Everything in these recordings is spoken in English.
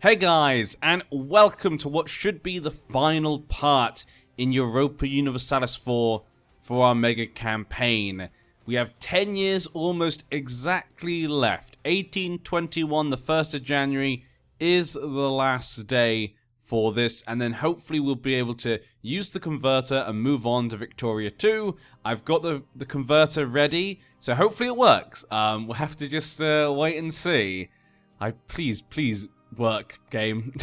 Hey guys, and welcome to what should be the final part in Europa Universalis 4 for our mega campaign. We have 10 years almost exactly left. 1821, the 1st of January, is the last day for this, and then hopefully we'll be able to use the converter and move on to Victoria 2. I've got the converter ready, so hopefully it works. We'll have to just wait and see. Please work, game.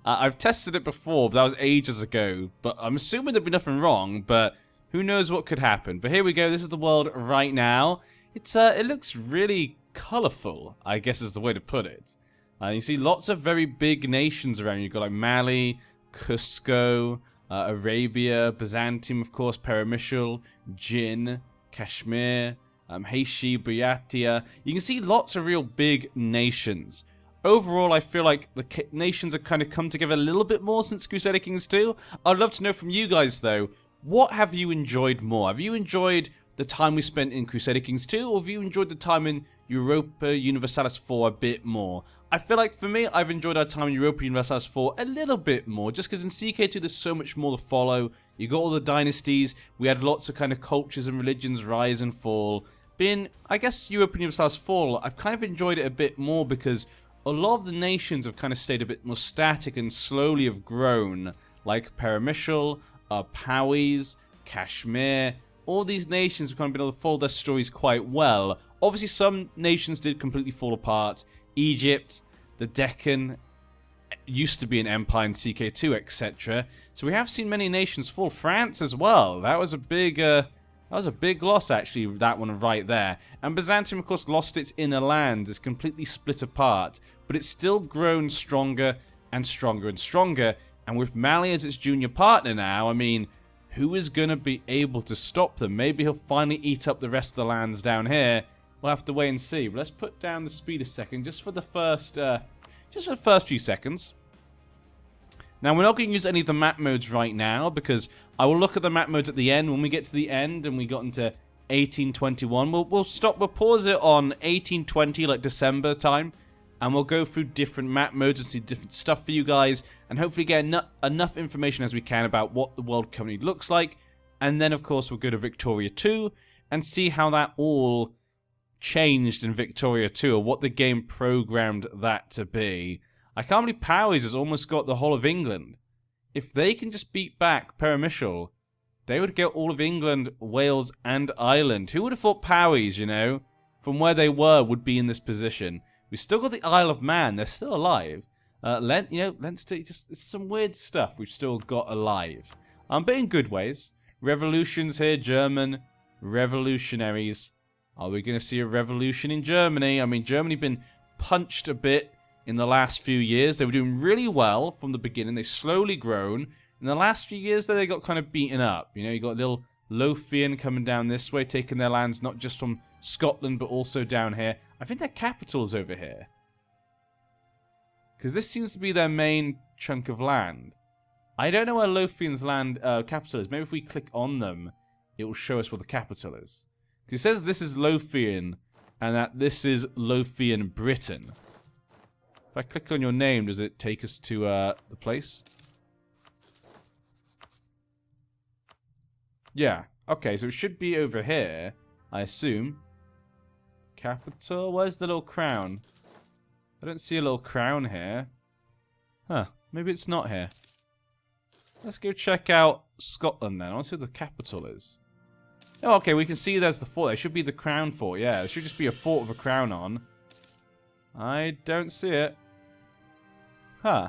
I've tested it before, but that was ages ago. But I'm assuming there'd be nothing wrong, but who knows what could happen. But here we go, this is the world right now. It looks really colourful, I guess is the way to put it. You see lots of very big nations around. You've got like Mali, Cusco, Arabia, Byzantium, of course, Paramishal, Jin, Kashmir, Heishi, Buryatia. You can see lots of real big nations. Overall, I feel like the nations have kind of come together a little bit more since Crusader Kings 2. I'd love to know from you guys, though, what have you enjoyed more? Have you enjoyed the time we spent in Crusader Kings 2, or have you enjoyed the time in Europa Universalis 4 a bit more? I feel like, for me, I've enjoyed our time in Europa Universalis 4 a little bit more, just because in CK2 there's so much more to follow. You got all the dynasties, we had lots of kind of cultures and religions rise and fall. Being, I guess, Europa Universalis 4, I've kind of enjoyed it a bit more because a lot of the nations have kind of stayed a bit more static and slowly have grown, like Paramishal, Powys, Kashmir. All these nations have kind of been able to follow their stories quite well. Obviously, some nations did completely fall apart. Egypt, the Deccan, used to be an empire in CK2, etc. So we have seen many nations fall. France as well. That was a big loss, actually, that one right there. And Byzantium, of course, lost its inner land. It's completely split apart. But it's still grown stronger and stronger and stronger. And with Mali as its junior partner now, I mean, who is going to be able to stop them? Maybe he'll finally eat up the rest of the lands down here. We'll have to wait and see. But let's put down the speed a second, just for the first few seconds. Now, we're not going to use any of the map modes right now, because I will look at the map modes at the end. When we get to the end and we got into 1821, we'll pause it on 1820, like December time, and we'll go through different map modes and see different stuff for you guys, and hopefully get enough information as we can about what the world currently looks like. And then, of course, we'll go to Victoria 2 and see how that all changed in Victoria 2, or what the game programmed that to be. I can't believe Powys has almost got the whole of England. If they can just beat back Paramishal, they would get all of England, Wales, and Ireland. Who would have thought Powys, you know, from where they were, would be in this position? We still got the Isle of Man. They're still alive. Leinster, just some weird stuff we've still got alive. But in good ways. Revolutions here, German revolutionaries. Are we going to see a revolution in Germany? I mean, Germany been punched a bit in the last few years. They were doing really well from the beginning. They slowly grown. In the last few years, though, they got kind of beaten up. You know, you got little Lothian coming down this way, taking their lands not just from Scotland, but also down here. I think their capital's over here, because this seems to be their main chunk of land. I don't know where Lothian's land capital is. Maybe if we click on them, it will show us what the capital is. Because it says this is Lothian, and that this is Lothian, Britain. If I click on your name, does it take us to the place? Yeah. Okay, so it should be over here, I assume. Capital? Where's the little crown? I don't see a little crown here. Huh. Maybe it's not here. Let's go check out Scotland then. I want to see what the capital is. Oh, okay, we can see there's the fort. There should be the crown fort. Yeah, there should just be a fort with a crown on. I don't see it. Huh.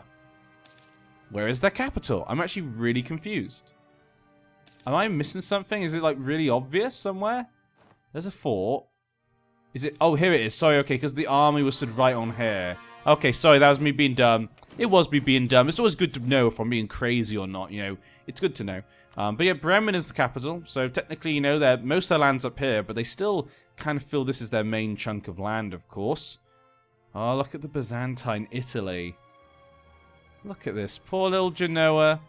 Where is their capital? I'm actually really confused. Am I missing something? Is it, like, really obvious somewhere? There's a fort. Is it? Oh, here it is. Sorry, okay, because the army was stood right on here. Okay, sorry, that was me being dumb. It was me being dumb. It's always good to know if I'm being crazy or not, you know. It's good to know. But yeah, Bremen is the capital. So technically, you know, most of their land's up here, but they still kind of feel this is their main chunk of land, of course. Oh, look at the Byzantine Italy. Look at this. Poor little Genoa,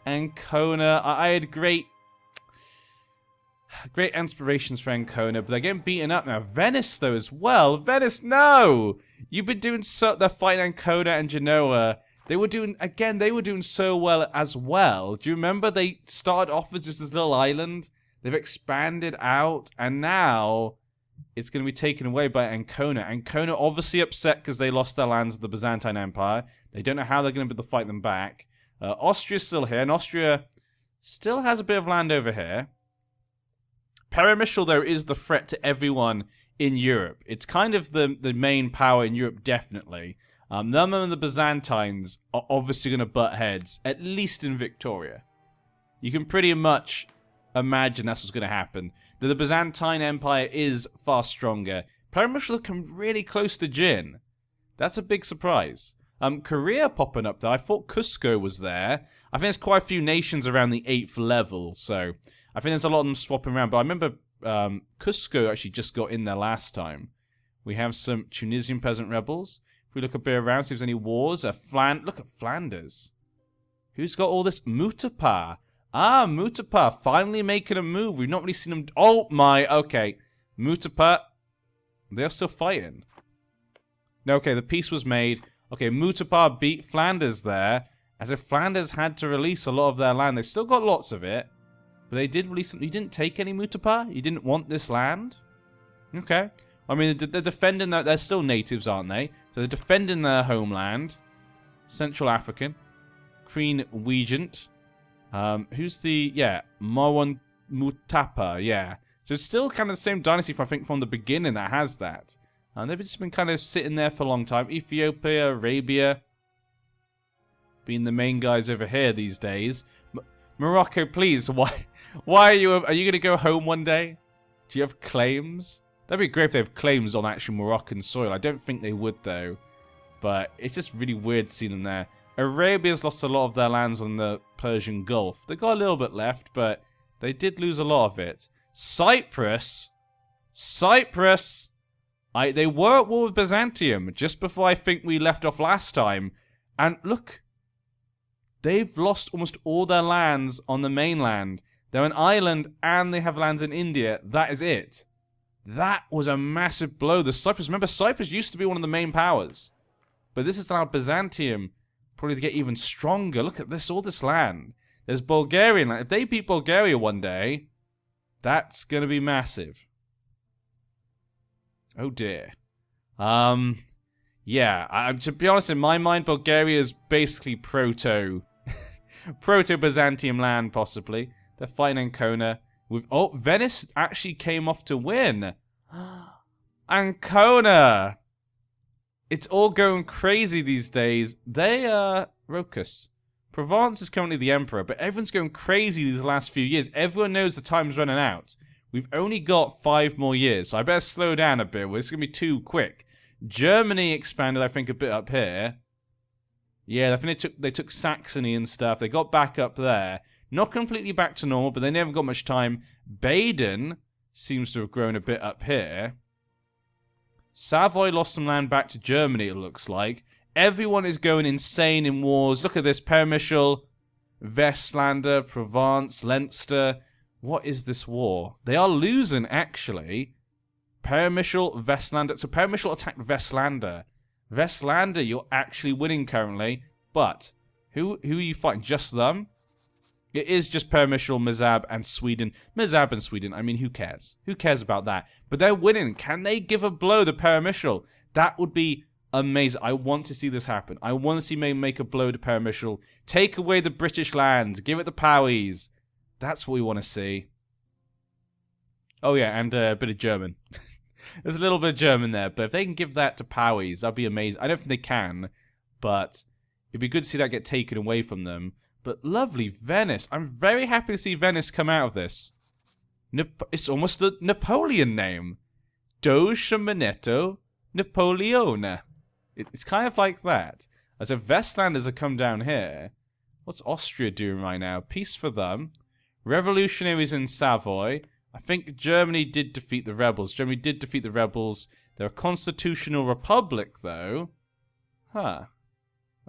Ancona. I had great aspirations for Ancona, but they're getting beaten up now. Venice, though, as well. Venice, no! You've been doing so. They're fighting Ancona and Genoa. They were doing so well as well. Do you remember they started off as just this little island? They've expanded out, and now it's going to be taken away by Ancona. Ancona obviously upset because they lost their lands to the Byzantine Empire. They don't know how they're going to be able to fight them back. Austria's still here, and Austria still has a bit of land over here. Peremyshal, though, is the threat to everyone in Europe. It's kind of the main power in Europe, definitely. Them and the Byzantines are obviously going to butt heads, at least in Victoria. You can pretty much imagine that's what's going to happen. The Byzantine Empire is far stronger. Peremyshal looking really close to Jin. That's a big surprise. Korea popping up there. I thought Cusco was there. I think there's quite a few nations around the 8th level, so I think there's a lot of them swapping around. But I remember Cusco actually just got in there last time. We have some Tunisian peasant rebels. If we look a bit around, see if there's any wars. Look at Flanders. Who's got all this? Mutapa. Ah, Mutapa finally making a move. We've not really seen them. Oh my, okay. Mutapa, they're still fighting. No, okay, the peace was made. Okay, Mutapa beat Flanders there, as if Flanders had to release a lot of their land. They still got lots of it, but they did release them. You didn't take any Mutapa? You didn't want this land? Okay. I mean, they're defending that. They're still natives, aren't they? So they're defending their homeland. Central African. Queen Regent. Who's the... Yeah, Marwan Mutapa, yeah. So it's still kind of the same dynasty, I think, from the beginning that has that. And they've just been kind of sitting there for a long time. Ethiopia, Arabia, being the main guys over here these days. Morocco, please, why are you going to go home one day? Do you have claims? That'd be great if they have claims on actual Moroccan soil. I don't think they would, though. But it's just really weird seeing them there. Arabia's lost a lot of their lands on the Persian Gulf. They got a little bit left, but they did lose a lot of it. Cyprus! They were at war with Byzantium just before I think we left off last time. And look, they've lost almost all their lands on the mainland. They're an island and they have lands in India. That is it. That was a massive blow. Remember, Cyprus used to be one of the main powers. But this has allowed Byzantium probably to get even stronger. Look at this, all this land. There's Bulgarian land. If they beat Bulgaria one day, that's going to be massive. Oh dear. Yeah, to be honest, in my mind, Bulgaria is basically proto-Byzantium land, possibly. They're fighting Ancona. Oh, Venice actually came off to win. Ancona! It's all going crazy these days. Rocus. Provence is currently the emperor, but everyone's going crazy these last few years. Everyone knows the time's running out. We've only got 5 more years, so I better slow down a bit. It's going to be too quick. Germany expanded, I think, a bit up here. Yeah, I think they took Saxony and stuff. They got back up there. Not completely back to normal, but they never got much time. Baden seems to have grown a bit up here. Savoy lost some land back to Germany, it looks like. Everyone is going insane in wars. Look at this. Peremyshal, Westlander, Provence, Leinster. What is this war? They are losing, actually. Peremyshal, Westlander. So Peremyshal attacked Westlander. Westlander, you're actually winning currently. But who are you fighting? Just them? It is just Peremyshal, Mezab, and Sweden. Mezab and Sweden, I mean, who cares? Who cares about that? But they're winning. Can they give a blow to Peremyshal? That would be amazing. I want to see this happen. I want to see me make a blow to Peremyshal. Take away the British lands. Give it the Powies. That's what we want to see. Oh yeah, and a bit of German. There's a little bit of German there, but if they can give that to Powies, that'd be amazing. I don't think they can, but it'd be good to see that get taken away from them. But lovely Venice. I'm very happy to see Venice come out of this. It's almost a Napoleon name. Doge Manetto Napoleone. It's kind of like that. As if Westlanders have come down here. What's Austria doing right now? Peace for them. Revolutionaries in Savoy. I think Germany did defeat the rebels. Germany did defeat the rebels. They're a constitutional republic, though. Huh.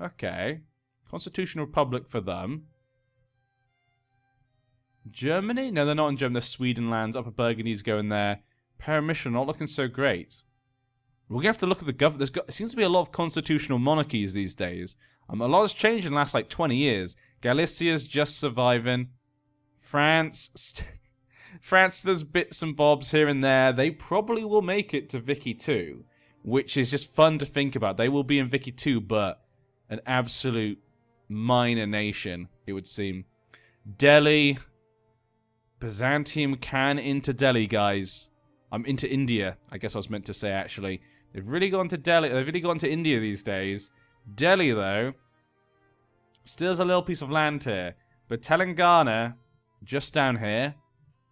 Okay. Constitutional republic for them. Germany? No, they're not in Germany. They're Sweden lands. Upper Burgundy's going there. Peremyshal not looking so great. We're going to have to look at the government. There seems to be a lot of constitutional monarchies these days. A lot has changed in the last, like, 20 years. Galicia's just surviving. France does bits and bobs here and there. They probably will make it to Vic2, which is just fun to think about. They will be in Vic2, but an absolute minor nation, it would seem. Delhi. Byzantium can into Delhi, guys. I'm into India, I guess I was meant to say, actually. They've really gone to Delhi. They've really gone to India these days. Delhi, though, still has a little piece of land here. But Telangana, just down here,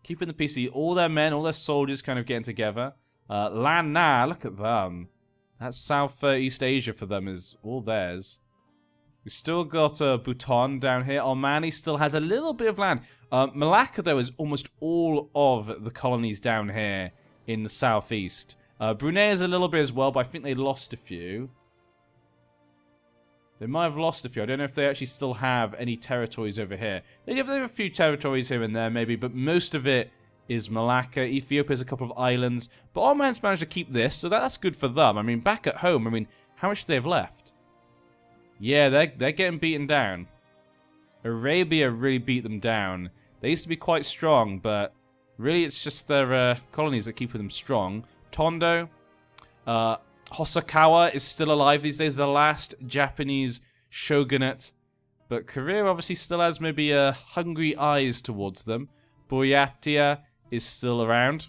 keeping the PC. All their men, all their soldiers kind of getting together. Lanna, look at them. That's Southeast Asia for them is all theirs. We've still got Bhutan down here. Omani still has a little bit of land. Malacca, though, is almost all of the colonies down here in the southeast. Brunei is a little bit as well, but I think they lost a few. They might have lost a few. I don't know if they actually still have any territories over here. They have a few territories here and there, maybe, but most of it is Malacca. Ethiopia has a couple of islands. But Oman's managed to keep this, so that's good for them. I mean, back at home, I mean, how much do they have left? Yeah, they're getting beaten down. Arabia really beat them down. They used to be quite strong, but really it's just their colonies that keep them strong. Tondo, Hosokawa is still alive these days, the last Japanese shogunate. But Korea obviously still has maybe hungry eyes towards them. Buryatia is still around.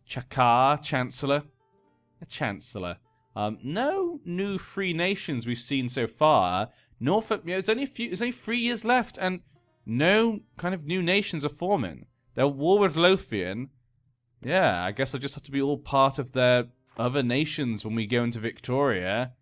Chakar, Chancellor. A Chancellor. No new free nations we've seen so far. Norfolk, it's only 3 years left, and no kind of new nations are forming. They're war with Lothian. Yeah, I guess they'll just have to be all part of their other nations when we go into Victoria.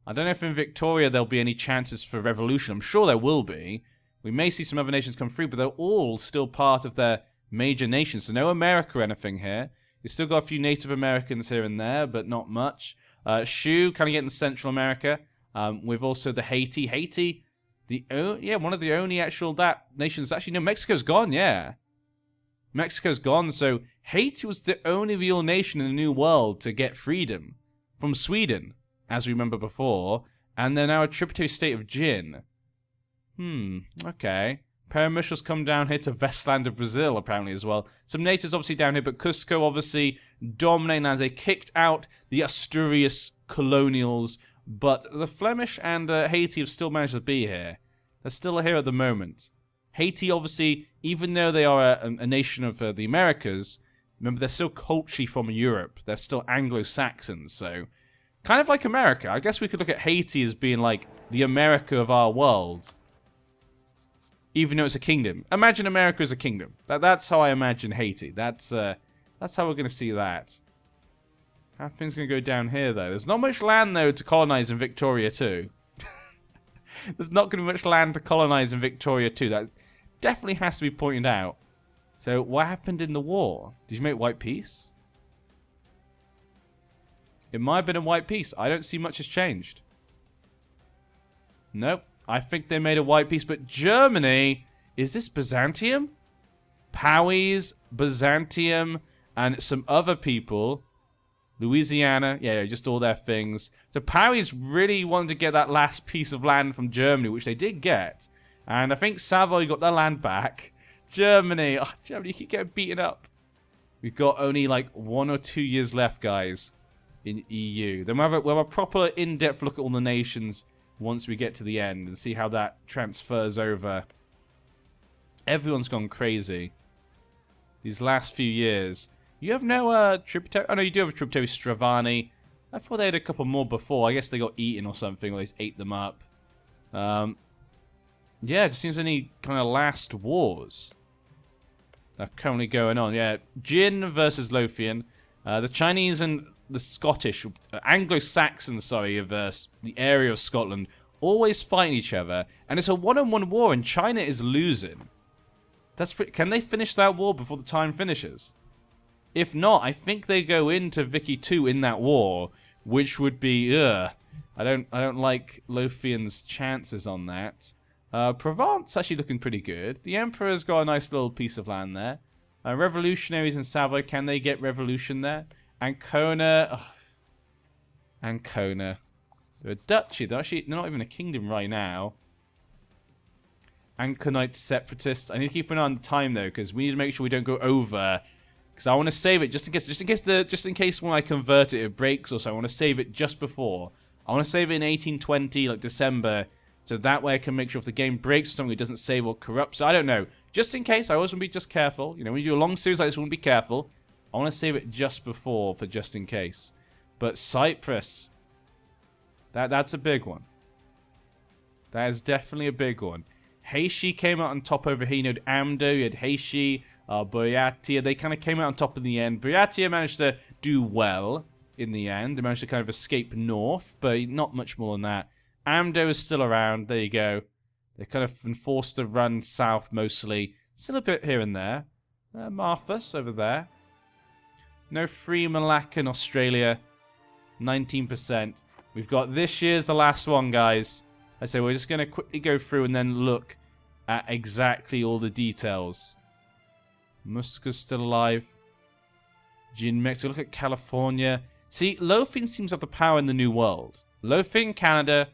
I don't know if in Victoria there'll be any chances for revolution. I'm sure there will be. We may see some other nations come through, but they're all still part of their major nations. So no America or anything here. You've still got a few Native Americans here and there, but not much. Shu kind of getting Central America. With also the Haiti. Haiti, one of the only actual nations. Actually, no, Mexico's gone, yeah. Mexico's gone, so Haiti was the only real nation in the New World to get freedom from Sweden, as we remember before, and they're now a tributary state of Jin. Okay. Paramilitias come down here to Vestland of Brazil, apparently, as well. Some natives obviously down here, but Cusco obviously dominating as they kicked out the Asturias colonials, but the Flemish and Haiti have still managed to be here. They're still here at the moment. Haiti, obviously, even though they are a nation of the Americas, remember, they're still culturally from Europe. They're still Anglo-Saxons, so kind of like America. I guess we could look at Haiti as being like the America of our world, even though it's a kingdom. Imagine America as a kingdom. That's how I imagine Haiti. That's how we're going to see that. How are things going to go down here, though? There's not much land, though, to colonize in Victoria, too. There's not going to be much land to colonize in Victoria, too. That definitely has to be pointed out. So, what happened in the war? Did you make white peace? It might have been a white peace. I don't see much has changed. Nope. I think they made a white peace. But Germany, is this Byzantium? Powys, Byzantium, and some other people. Louisiana, yeah, just all their things. So Powys really wanted to get that last piece of land from Germany, which they did get. And I think Savoy got their land back. Germany, Germany, you keep getting beaten up. We've got only like 1 or 2 years left, guys, in EU. Then we'll have a proper in-depth look at all the nations once we get to the end and see how that transfers over. Everyone's gone crazy these last few years. You have no tributary. Oh no, you do have a tributary, Stravani. I thought they had a couple more before. I guess they got eaten or something, or they just ate them up. Yeah, it just seems any kind of last wars that are currently going on. Yeah, Jin versus Lothian. The Chinese and the Scottish, Anglo-Saxons, sorry, of the area of Scotland, always fighting each other. And it's a one-on-one war, and China is losing. Can they finish that war before the time finishes? If not, I think they go into Vic2 in that war, which would be, I don't like Lothian's chances on that. Provence actually looking pretty good. The Emperor's got a nice little piece of land there. Revolutionaries in Savoy, can they get revolution there? Ancona. Oh, Ancona. They're a duchy. They're not even a kingdom right now. Anconite separatists. I need to keep an eye on the time though, because we need to make sure we don't go over. Because I want to save it just in case when I convert it, it breaks or so. I want to save it just before. I want to save it in 1820, like December, so that way I can make sure if the game breaks or something, it doesn't save or corrupts. I don't know. Just in case, I always want to be just careful. You know, when you do a long series like this, we want to be careful. I want to save it just before for just in case. But Cyprus, that's a big one. That is definitely a big one. Heishi came out on top over here. You know, Amdo, you had Heishi, Boyatia. They kind of came out on top in the end. Boyatia managed to do well in the end. They managed to kind of escape north, but not much more than that. Amdo is still around. There you go. They're kind of been forced to run south mostly. Still a bit here and there. Marthas over there. No free Malacca in Australia. 19%. We've got this year's the last one, guys. I say we're just going to quickly go through and then look at exactly all the details. Muska's still alive. Gin Mexico. Look at California. See, Lothian seems to have the power in the New World. Lothian, Canada,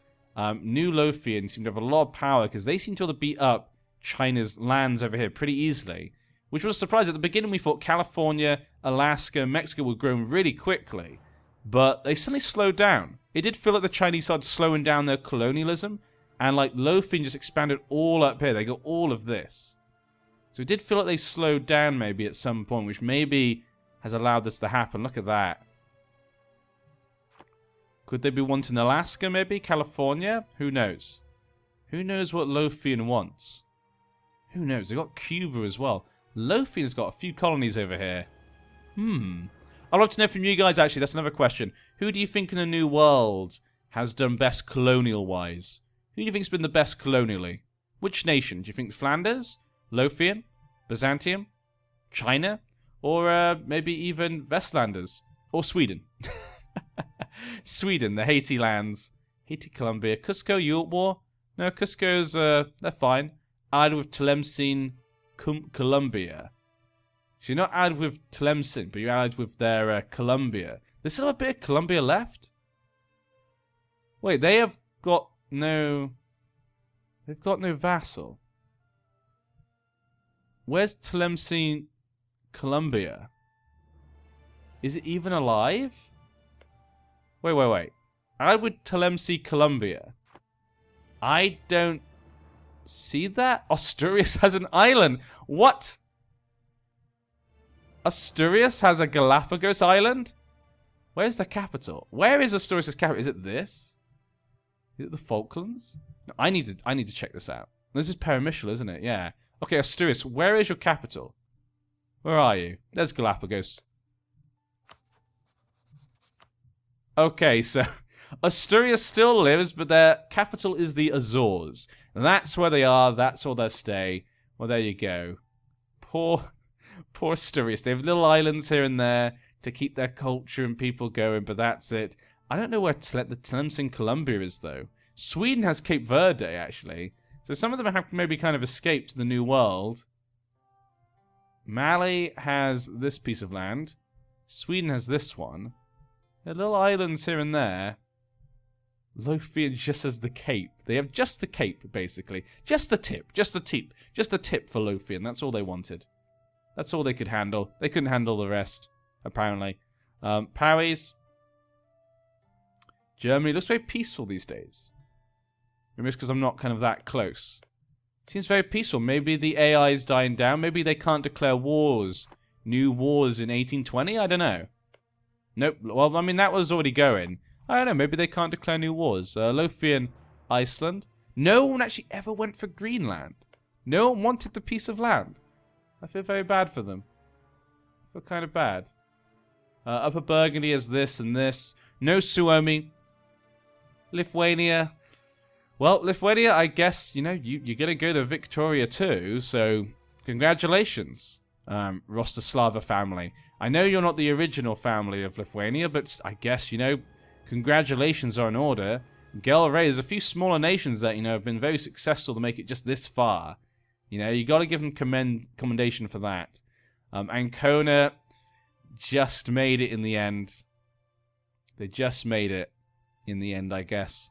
New Lothian seem to have a lot of power because they seem to be able to beat up China's lands over here pretty easily. Which was a surprise. At the beginning, we thought California, Alaska, Mexico would grow really quickly. But they suddenly slowed down. It did feel like the Chinese started slowing down their colonialism. And like Lothian just expanded all up here. They got all of this. So it did feel like they slowed down maybe at some point, which maybe has allowed this to happen. Look at that. Could they be wanting Alaska maybe? California? Who knows? Who knows what Lothian wants? Who knows? They got Cuba as well. Lothian's got a few colonies over here. I'd love to know from you guys, actually. That's another question. Who do you think in the New World has done best colonial-wise? Who do you think's been the best colonially? Which nation? Do you think Flanders? Lothian? Byzantium? China? Or maybe even Westlanders? Or Sweden? Sweden, the Haiti lands. Haiti, Colombia. Cusco, Eu4? No, Cusco's, they're fine. Allied with Tlemcen, Colombia. So you're not allied with Tlemcen, but you're allied with their Colombia. There's still a bit of Colombia left? Wait, they have got no... They've got no vassal. Where's Tlemcen, Colombia? Is it even alive? Wait. Allied with Tlemcen, Colombia. I don't see that. Asturias has an island. What? Asturias has a Galapagos island? Where's the capital? Where is Asturias' capital? Is it this? Is it the Falklands? No, I need to check this out. This is Peramischel, isn't it? Yeah. Okay, Asturias, where is your capital? Where are you? There's Galapagos. Okay, so Asturias still lives, but their capital is the Azores. And that's where they are. That's where they'll stay. Well, there you go. Poor Asturias. They have little islands here and there to keep their culture and people going, but that's it. I don't know where the Tlemcen, Colombia is, though. Sweden has Cape Verde, actually. So some of them have maybe kind of escaped to the New World. Mali has this piece of land. Sweden has this one. There are little islands here and there. Lothian just has the Cape. They have just the Cape, basically. Just a tip. Just a tip. Just a tip for Lothian. That's all they wanted. That's all they could handle. They couldn't handle the rest, apparently. Paris. Germany looks very peaceful these days. Maybe it's because I'm not kind of that close. Seems very peaceful. Maybe the AI is dying down. Maybe they can't declare wars. New wars in 1820? I don't know. Nope. Well, I mean, that was already going. I don't know. Maybe they can't declare new wars. Lothian, Iceland. No one actually ever went for Greenland. No one wanted the piece of land. I feel very bad for them. I feel kind of bad. Upper Burgundy has this and this. No Suomi. Lithuania. Well, Lithuania, I guess, you know, you're going to go to Victoria too, so congratulations, Rostislava family. I know you're not the original family of Lithuania, but I guess, you know, congratulations are in order. Gelre, there's a few smaller nations that, you know, have been very successful to make it just this far. You know, you got to give them commendation for that. Ancona, just made it in the end. They just made it in the end, I guess.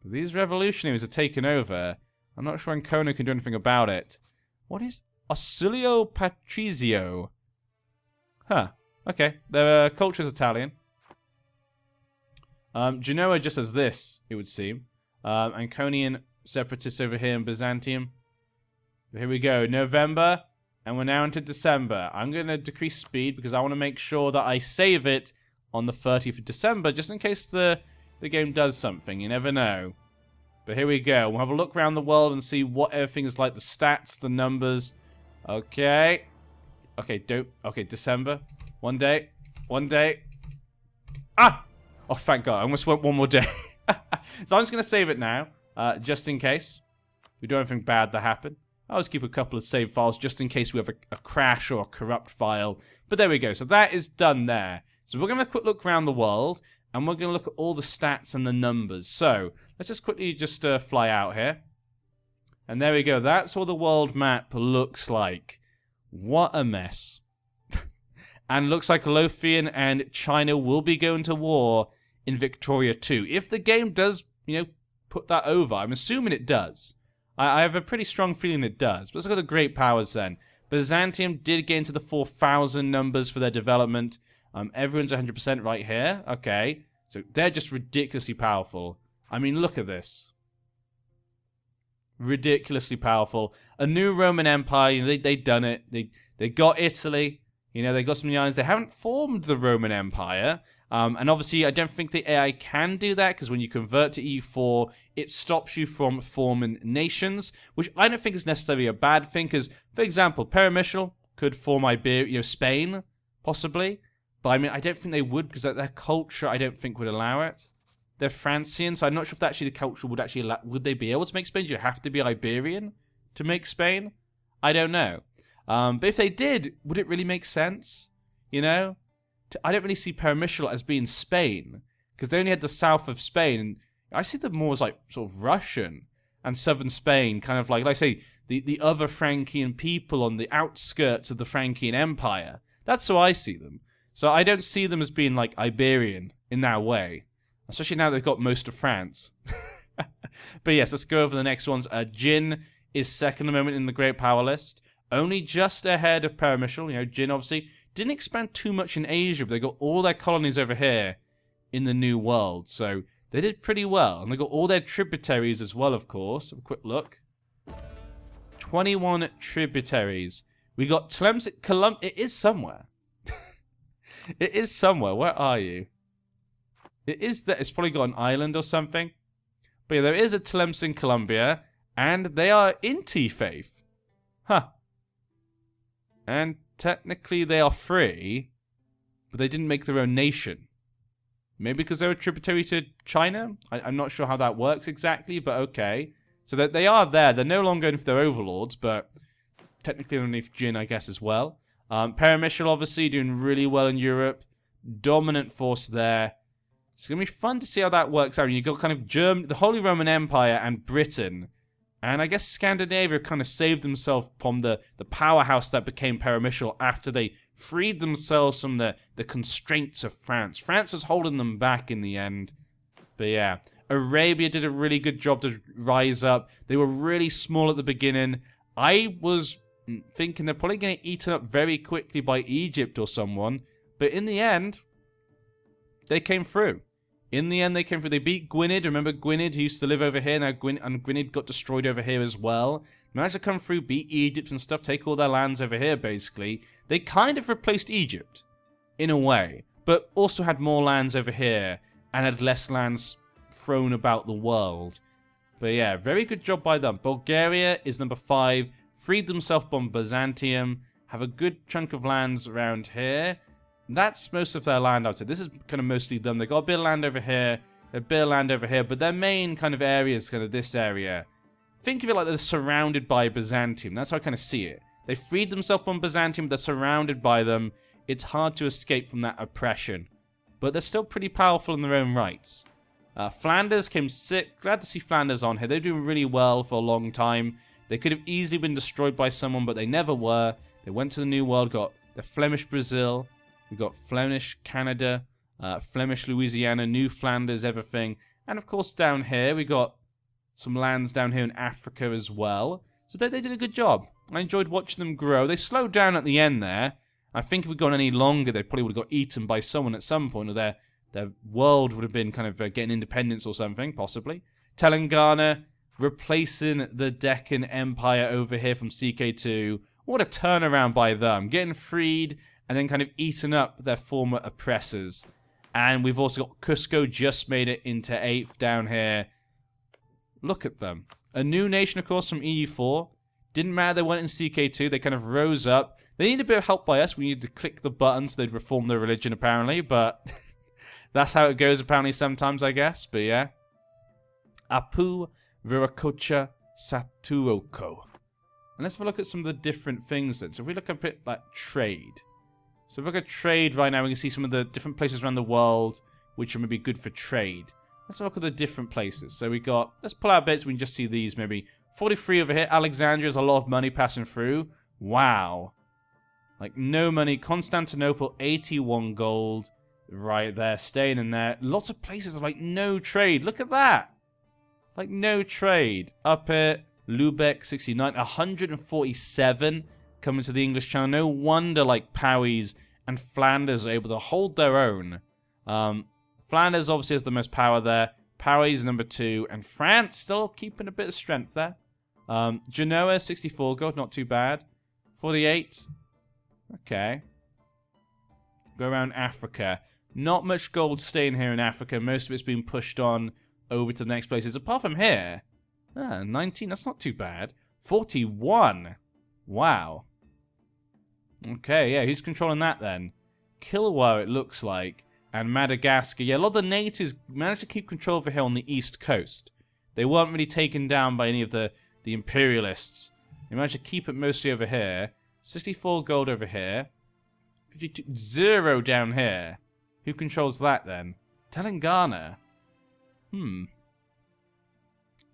But these revolutionaries are taking over. I'm not sure Ancona can do anything about it. What is Ausilio Patrizio? Huh. Okay. Their culture is Italian. Genoa just has this, it would seem. Anconian separatists over here in Byzantium. But here we go. November. And we're now into December. I'm going to decrease speed because I want to make sure that I save it on the 30th of December, just in case the game does something. You never know. But here we go. We'll have a look around the world and see what everything is like. The stats, the numbers. Okay. Okay, December. One day. Ah! Oh, thank God. I almost went one more day. So I'm just going to save it now, just in case we do anything bad that happen. I'll just keep a couple of save files just in case we have a crash or a corrupt file. But there we go. So that is done there. So we're going to have a quick look around the world, and we're going to look at all the stats and the numbers. So let's just quickly fly out here. And there we go. That's what the world map looks like. What a mess. And looks like Lothian and China will be going to war in Victoria 2. If the game does, put that over, I'm assuming it does. I have a pretty strong feeling it does. But let's look at the great powers then. Byzantium did get into the 4,000 numbers for their development. Everyone's 100% right here. Okay. So they're just ridiculously powerful. I mean, look at this. Ridiculously powerful. A new Roman Empire. They done it. They got Italy. They got some of the islands. They haven't formed the Roman Empire. And obviously, I don't think the AI can do that, because when you convert to EU4, it stops you from forming nations, which I don't think is necessarily a bad thing, because, for example, Paramecial could form Spain, possibly. But, I mean, I don't think they would, because their culture, I don't think, would allow it. They're Francian, so I'm not sure if actually the culture would actually allow... Would they be able to make Spain? Do you have to be Iberian to make Spain? I don't know. But if they did, would it really make sense? I don't really see Paramecial as being Spain, because they only had the south of Spain, and I see them more as like sort of Russian and southern Spain, kind of like I say, the other Frankian people on the outskirts of the Frankian Empire. That's how I see them. So I don't see them as being like Iberian in that way, especially now they've got most of France. But yes, let's go over the next ones. Jin is second at the moment in the Great Power list, only just ahead of Paramecial. Jin obviously didn't expand too much in Asia, but they got all their colonies over here in the New World. So they did pretty well. And they got all their tributaries as well, of course. Have a quick look. 21 tributaries. We got Tlemcen. It is somewhere. It is somewhere. Where are you? It is that. It's probably got an island or something. But yeah, there is a Tlemcen, Colombia. And they are Inti faith. Huh. And technically they are free, but they didn't make their own nation. Maybe because they were tributary to China? I'm not sure how that works exactly, but okay. So that they are there. They're no longer underneath their overlords, but technically underneath Jin, I guess, as well. Paramecial, obviously, doing really well in Europe. Dominant force there. It's going to be fun to see how that works out. You've got kind of the Holy Roman Empire and Britain. And I guess Scandinavia kind of saved themselves from the powerhouse that became Paramecial after they freed themselves from the constraints of France. France was holding them back in the end. But yeah, Arabia did a really good job to rise up. They were really small at the beginning. I was thinking they're probably going to get eaten up very quickly by Egypt or someone. But in the end, they came through. In the end, they came through. They beat Gwynedd. Remember Gwynedd, who used to live over here? Now Gwynedd got destroyed over here as well. Managed to come through, beat Egypt and stuff, take all their lands over here, basically. They kind of replaced Egypt, in a way, but also had more lands over here and had less lands thrown about the world. But yeah, very good job by them. Bulgaria is number 5. Freed themselves from Byzantium. Have a good chunk of lands around here. That's most of their land, I would say. This is kind of mostly them. They've got a bit of land over here, a bit of land over here, but their main kind of area is kind of this area. Think of it like they're surrounded by Byzantium. That's how I kind of see it. They freed themselves from Byzantium, they're surrounded by them. It's hard to escape from that oppression. But they're still pretty powerful in their own rights. Flanders came sick. Glad to see Flanders on here. They're doing really well for a long time. They could have easily been destroyed by someone, but they never were. They went to the New World, got the Flemish Brazil. We've got Flemish Canada, Flemish Louisiana, New Flanders, everything. And of course down here we got some lands down here in Africa as well. So they did a good job. I enjoyed watching them grow. They slowed down at the end there. I think if we'd gone any longer, they probably would have got eaten by someone at some point, or their world would have been kind of getting independence or something, possibly. Telangana replacing the Deccan Empire over here from CK2. What a turnaround by them. Getting freed and then kind of eaten up their former oppressors. And we've also got Cusco just made it into 8th down here. Look at them. A new nation, of course, from EU4. Didn't matter they went in CK2. They kind of rose up. They needed a bit of help by us. We needed to click the buttons. So they'd reform their religion, apparently. But that's how it goes, apparently, sometimes, I guess. But yeah. Apu Viracocha Satuoko. And let's have a look at some of the different things then. So if we look a bit like trade. So if we look at trade right now, we can see some of the different places around the world which are maybe good for trade. Let's look at the different places. So we got, let's pull out bits, we can just see these maybe. 43 over here. Alexandria has a lot of money passing through. Wow. Like no money. Constantinople, 81 gold. Right there, staying in there. Lots of places are like no trade. Look at that. Like no trade. Up here, Lubeck, 69. 147 coming to the English Channel. No wonder like Powys and Flanders are able to hold their own. Flanders obviously has the most power there. Powys number 2. And France still keeping a bit of strength there. Genoa, 64 gold. Not too bad. 48. Okay. Go around Africa. Not much gold staying here in Africa. Most of it's being pushed on over to the next places. Apart from here. 19. That's not too bad. 41. Wow. Okay, yeah. Who's controlling that then? Kilwa, it looks like. And Madagascar. Yeah, a lot of the natives managed to keep control over here on the east coast. They weren't really taken down by any of the imperialists. They managed to keep it mostly over here. 64 gold over here. 52. 0 down here. Who controls that then? Telangana.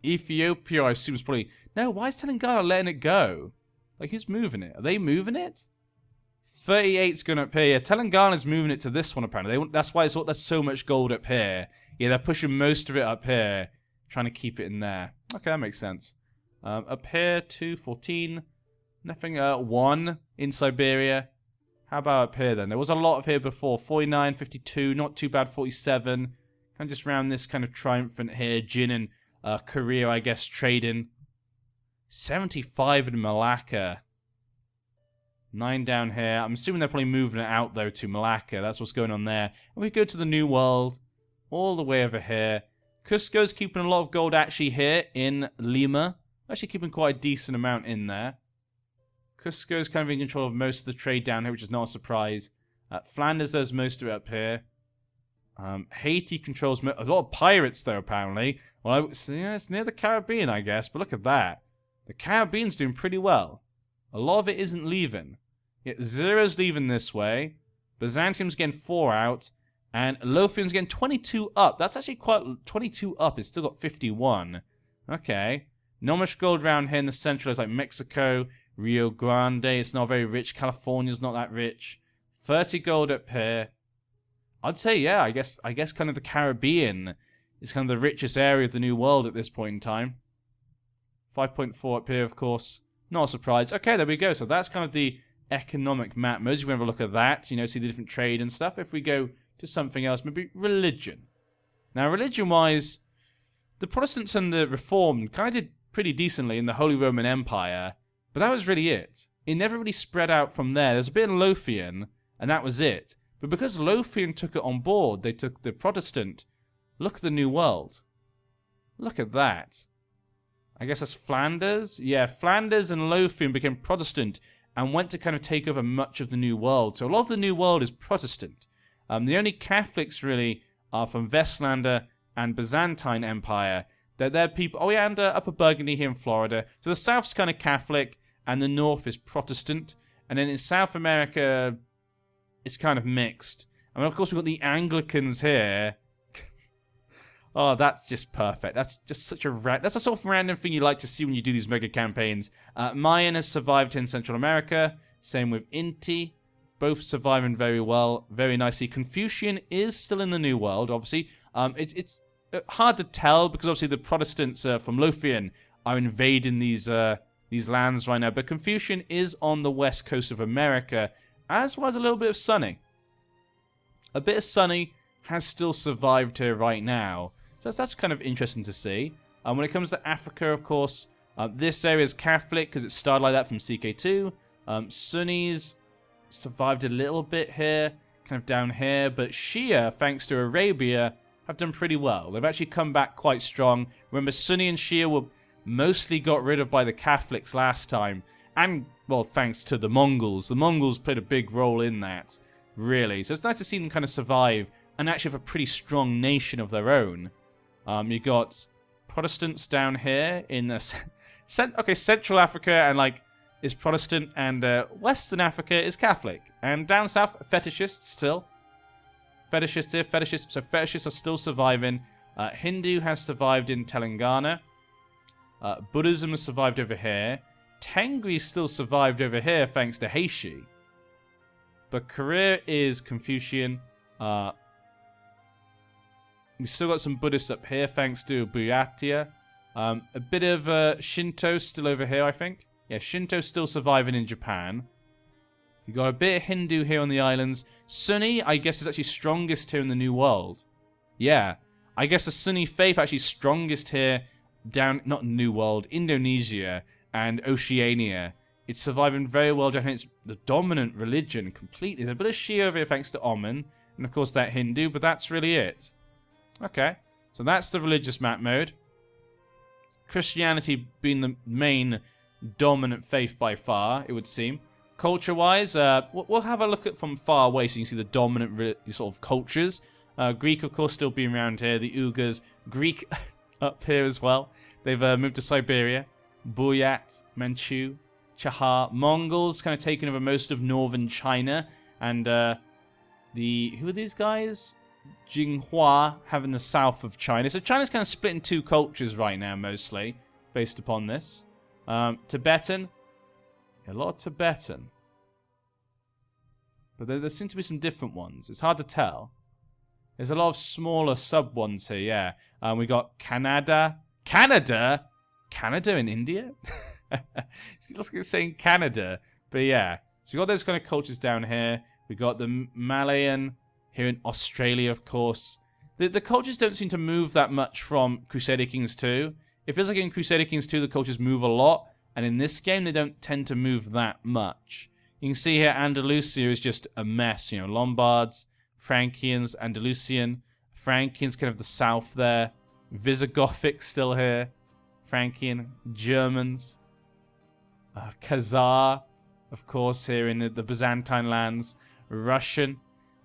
Ethiopia, I assume, is probably... No, why is Telangana letting it go? Like, who's moving it? Are they moving it? 38's going up here. Yeah, Telangana's moving it to this one, apparently. That's why there's so much gold up here. Yeah, they're pushing most of it up here. Trying to keep it in there. Okay, that makes sense. Up here, 2, 14. Nothing, 1 in Siberia. How about up here then? There was a lot of here before. 49, 52, not too bad. 47. Kind of just around this kind of triumphant here. Jin and Korea, I guess, trading. 75 in Malacca. 9 down here. I'm assuming they're probably moving it out, though, to Malacca. That's what's going on there. And we go to the New World. All the way over here. Cusco's keeping a lot of gold actually here in Lima. Actually keeping quite a decent amount in there. Cusco's kind of in control of most of the trade down here, which is not a surprise. Flanders does most of it up here. Haiti controls a lot of pirates, though, apparently. Well, yeah, it's near the Caribbean, I guess, but look at that. The Caribbean's doing pretty well. A lot of it isn't leaving. Yet Zero's leaving this way. Byzantium's getting 4 out. And Lothian's getting 22 up. That's actually quite... 22 up. It's still got 51. Okay. Not much gold around here in the central. It's like Mexico, Rio Grande. It's not very rich. California's not that rich. 30 gold up here. I'd say, yeah, I guess kind of the Caribbean is kind of the richest area of the New World at this point in time. 5.4 up here, of course. Not a surprise. Okay, there we go. So that's kind of the economic map. Most of you have a look at that, you know, see the different trade and stuff. If we go to something else, maybe religion. Now, religion-wise, the Protestants and the Reformed kind of did pretty decently in the Holy Roman Empire, but that was really it. It never really spread out from there. There's a bit in Lothian, and that was it. But because Lothian took it on board, they took the Protestant. Look at the New World. Look at that. I guess that's Flanders? Yeah, Flanders and Lothian became Protestant and went to kind of take over much of the New World. So a lot of the New World is Protestant. The only Catholics, really, are from Westlander and Byzantine Empire. They're people... Oh, yeah, and Upper Burgundy here in Florida. So the South's kind of Catholic, and the North is Protestant. And then in South America, it's kind of mixed. I mean, of course, we've got the Anglicans here. Oh, that's just perfect. That's just such a... That's the sort of random thing you like to see when you do these mega campaigns. Mayan has survived in Central America. Same with Inti. both surviving very well, very nicely. Confucian is still in the New World, obviously. It's hard to tell because obviously the Protestants from Lothian are invading these lands right now. But Confucian is on the west coast of America, as well as a little bit of Sunny. A bit of Sunny has still survived here right now. So that's kind of interesting to see. When it comes to Africa, of course, this area is Catholic because it started like that from CK2. Sunnis survived a little bit here, kind of down here. But Shia, thanks to Arabia, have done pretty well. They've actually come back quite strong. Remember, Sunni and Shia were mostly got rid of by the Catholics last time. And, well, thanks to the Mongols. The Mongols played a big role in that, really. So it's nice to see them kind of survive and actually have a pretty strong nation of their own. You got Protestants down here in the Central Africa and like is Protestant, and Western Africa is Catholic, and down south fetishists still. Fetishists here, fetishists. So fetishists are still surviving. Hindu has survived in Telangana. Buddhism has survived over here. Tengri still survived over here thanks to Heishi. But Korea is Confucian. We still got some Buddhists up here thanks to Buyattia. A bit of Shinto still over here, I think. Yeah, Shinto still surviving in Japan. You got a bit of Hindu here on the islands. Sunni, I guess, is actually strongest here in the New World. Yeah, I guess the Sunni faith actually strongest here down, not New World, Indonesia and Oceania. It's surviving very well down here. It's the dominant religion completely. There's a bit of Shia over here thanks to Oman. And of course that Hindu, but that's really it. Okay, so that's the religious map mode. Christianity being the main dominant faith by far, it would seem. Culture-wise, we'll have a look at from far away so you can see the dominant sort of cultures. Greek, of course, still being around here. The Uyghurs, Greek up here as well. They've moved to Siberia. Buryat, Manchu, Chahar. Mongols kind of taken over most of northern China. And who are these guys? Jinghua having the south of China. So China's kind of split in two cultures right now, mostly, based upon this. Tibetan. A lot of Tibetan. But there seem to be some different ones. It's hard to tell. There's a lot of smaller sub ones here, yeah. We got Canada. Canada? Canada in India? See, looks like it's saying Canada. But yeah. So we got those kind of cultures down here. We got the Malayan here in Australia, of course. The cultures don't seem to move that much from Crusader Kings 2. It feels like in Crusader Kings 2 the cultures move a lot. And in this game, they don't tend to move that much. You can see here Andalusia is just a mess. You know, Lombards, Frankians, Andalusian. Frankians kind of the south there. Visigothic still here. Frankian, Germans. Khazar, of course, here in the Byzantine lands. Russian.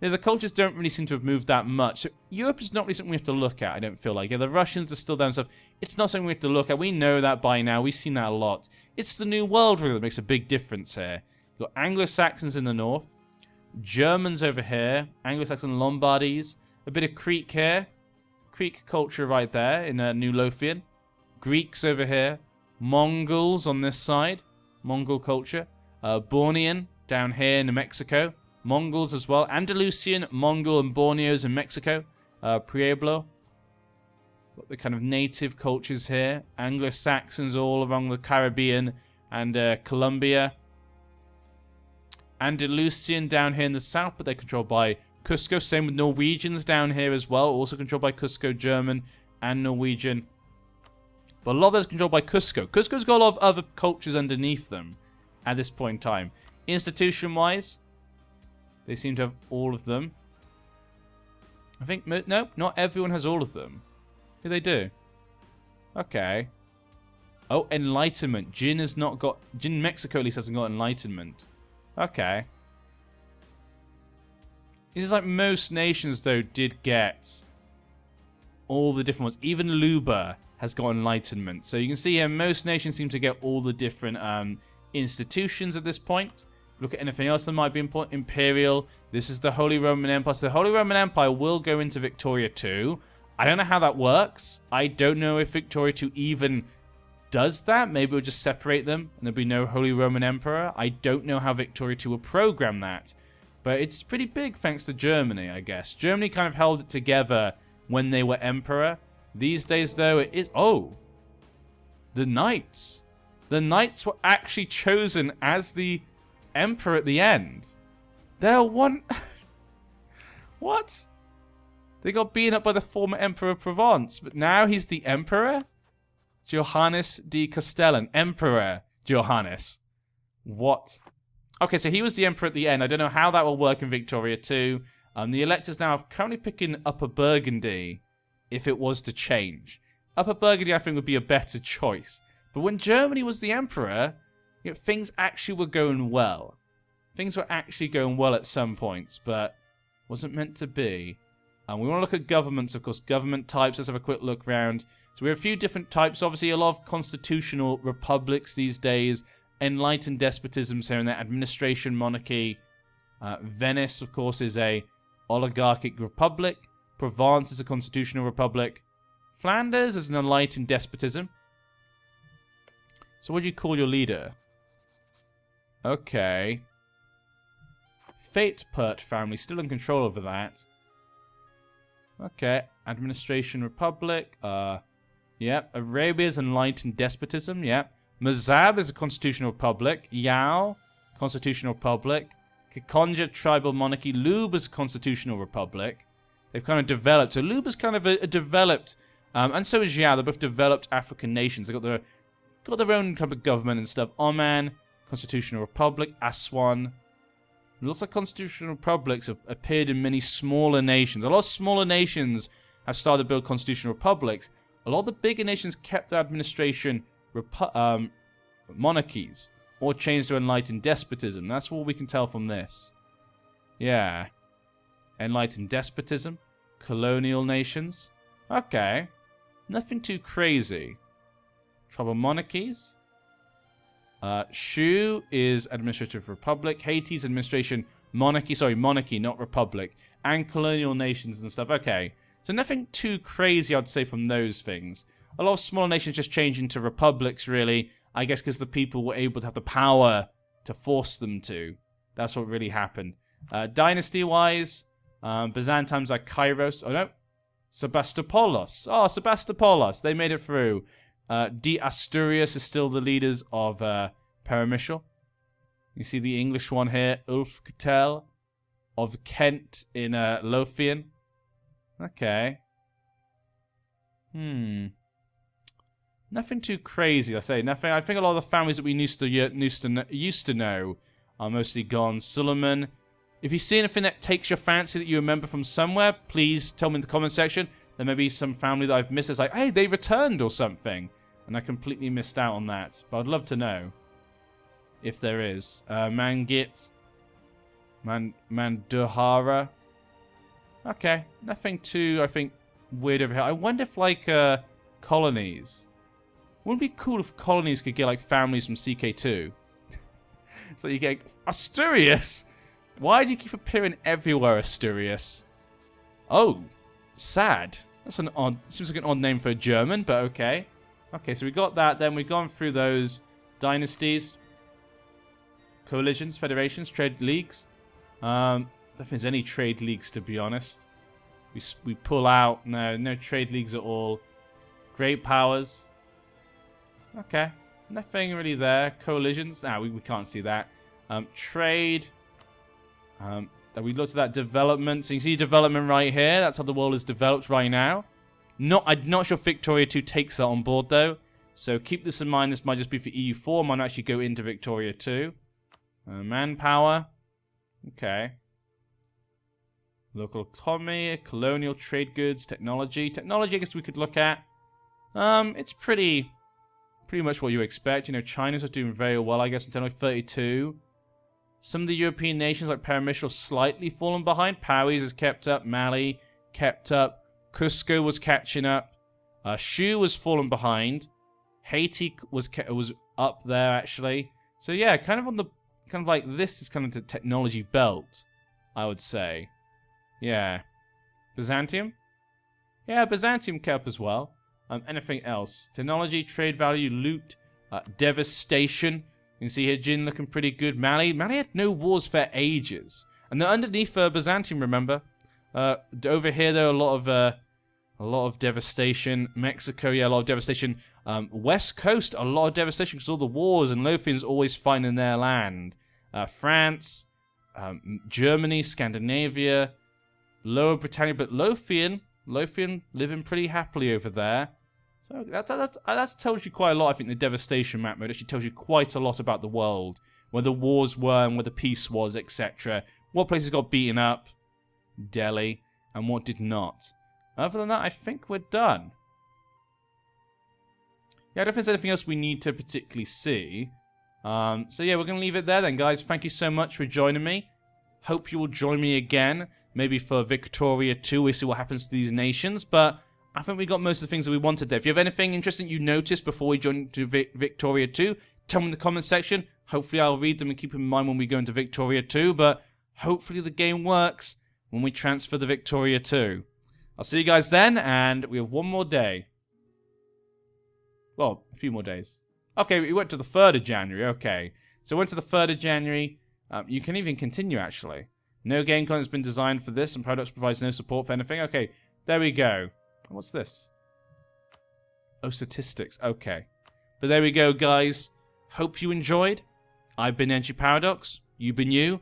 Yeah, the cultures don't really seem to have moved that much. So Europe is not really something we have to look at, I don't feel like. Yeah, the Russians are still down south. It's not something we have to look at. We know that by now. We've seen that a lot. It's the New World really that makes a big difference here. You've got Anglo-Saxons in the north. Germans over here. Anglo-Saxon Lombardies. A bit of Creek here. Creek culture right there in New Lothian. Greeks over here. Mongols on this side. Mongol culture. Bornean down here in New Mexico. Mongols as well. Andalusian, Mongol, and Borneos in Mexico. Pueblo. Got the kind of native cultures here. Anglo-Saxons all along the Caribbean and Colombia. Andalusian down here in the south, but they're controlled by Cusco. Same with Norwegians down here as well. Also controlled by Cusco, German and Norwegian. But a lot of those controlled by Cusco. Cusco's got a lot of other cultures underneath them at this point in time. Institution-wise, they seem to have all of them. I think, no, not everyone has all of them. Yeah, they do. Okay. Oh, Enlightenment. Jin has not got... Jin Mexico at least hasn't got Enlightenment. Okay. It's like most nations, though, did get all the different ones. Even Luba has got Enlightenment. So you can see here, most nations seem to get all the different institutions at this point. Look at anything else that might be important. Imperial. This is the Holy Roman Empire. So the Holy Roman Empire will go into Victoria 2. I don't know how that works. I don't know if Victoria 2 even does that. Maybe it'll just separate them and there'll be no Holy Roman Emperor. I don't know how Victoria 2 will program that. But it's pretty big thanks to Germany, I guess. Germany kind of held it together when they were emperor. These days, though, it is... Oh! The Knights. The Knights were actually chosen as the emperor at the end. They're one... What? They got beaten up by the former Emperor of Provence, but now he's the Emperor? Johannes de Castellan. Emperor Johannes. What? Okay, so he was the Emperor at the end. I don't know how that will work in Victoria 2. The electors now are currently picking Upper Burgundy if it was to change. Upper Burgundy, I think, would be a better choice. But when Germany was the Emperor, you know, things actually were going well. Things were actually going well at some points, but wasn't meant to be. We want to look at governments, of course. Government types. Let's have a quick look around. So we have a few different types. Obviously, a lot of constitutional republics these days. Enlightened despotisms here and there. Administration, monarchy. Venice, of course, is a oligarchic republic. Provence is a constitutional republic. Flanders is an enlightened despotism. So what do you call your leader? Okay. Fate-Pert family, still in control over that. Okay, administration republic. Yep. Arabia's enlightened despotism. Yep. Mazab is a constitutional republic. Yao, constitutional republic. Kikonja, tribal monarchy. Lube is a constitutional republic. They've kind of developed. So Lube is kind of a developed, and so is Yao. They're both developed African nations. They've got their own kind of government and stuff. Oman, constitutional republic. Aswan. Lots of constitutional republics have appeared in many smaller nations. A lot of smaller nations have started to build constitutional republics. A lot of the bigger nations kept their administration monarchies or changed to enlightened despotism. That's what we can tell from this. Yeah. Enlightened despotism. Colonial nations. Okay. Nothing too crazy. Tribal monarchies. Shu is administrative republic. Haiti's administration monarchy. Sorry, monarchy, not republic. And colonial nations and stuff. Okay. So nothing too crazy, I'd say, from those things. A lot of smaller nations just change into republics, really. I guess because the people were able to have the power to force them to. That's what really happened. Dynasty-wise, Byzantines like Kairos. Oh, no. Sebastopoulos. Oh, Sebastopoulos. They made it through. De Asturias is still the leaders of Paramishal. You see the English one here. Ulf Catel of Kent in Lothian. Okay. Nothing too crazy, I say. Nothing. I think a lot of the families that we used to know are mostly gone. Suleiman. If you see anything that takes your fancy that you remember from somewhere, please tell me in the comment section. There may be some family that I've missed. It's like, hey, they returned or something. And I completely missed out on that. But I'd love to know if there is. Mangit. Manduhara. Okay. Nothing too, I think, weird over here. I wonder if, like, colonies. Wouldn't it be cool if colonies could get, like, families from CK2? So you get Asturias. Why do you keep appearing everywhere, Asturias? Oh, sad. That's an odd, seems like an odd name for a German, but okay. Okay, so we got that. Then we've gone through those dynasties, coalitions, federations, trade leagues. Don't think there's any trade leagues, to be honest. We pull out. No trade leagues at all. Great powers. Okay, nothing really there. Coalitions. We can't see that. Trade. We looked at that development. So you can see development right here. That's how the world is developed right now. I'm not sure if Victoria 2 takes that on board, though. So keep this in mind. This might just be for EU4. Might actually go into Victoria 2. Manpower. Okay. Local economy, colonial trade goods, technology. Technology, I guess we could look at. It's pretty much what you expect. You know, China's are doing very well, I guess, until like 32. Some of the European nations, like Paramishal, slightly fallen behind. Powys has kept up. Mali kept up. Cusco was catching up. Shu was fallen behind. Haiti was up there actually. So yeah, kind of like this is kind of the technology belt, I would say. Yeah. Byzantium? Yeah, Byzantium kept as well. Anything else? Technology, trade value, loot, devastation. You can see here Jin looking pretty good. Mali had no wars for ages. And they're underneath Byzantium, remember? Over here, there are a lot of devastation. Mexico, yeah, a lot of devastation. West Coast, a lot of devastation because all the wars and Lothians always finding their land. France, Germany, Scandinavia, Lower Britannia, but Lothian living pretty happily over there. So that tells you quite a lot. I think the devastation map mode actually tells you quite a lot about the world, where the wars were and where the peace was, etc. What places got beaten up, Delhi, and what did not. Other than that, I think we're done. Yeah, I don't think there's anything else we need to particularly see. So yeah, we're going to leave it there then, guys. Thank you so much for joining me. Hope you will join me again, maybe for Victoria 2. We'll see what happens to these nations, but I think we got most of the things that we wanted there. If you have anything interesting you noticed before we join to Victoria 2, tell me in the comment section. Hopefully I'll read them and keep them in mind when we go into Victoria 2, but hopefully the game works when we transfer the Victoria 2. I'll see you guys then, and we have one more day. Well, a few more days. Okay, we went to the 3rd of January, okay. So we went to the 3rd of January. You can even continue, actually. No game content has been designed for this, and products provides no support for anything. Okay, there we go. What's this? Oh, statistics. Okay. But there we go, guys. Hope you enjoyed. I've been NG Paradox. You've been you.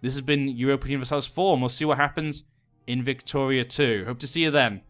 This has been Europa Universalis 4, and we'll see what happens in Victoria 2. Hope to see you then.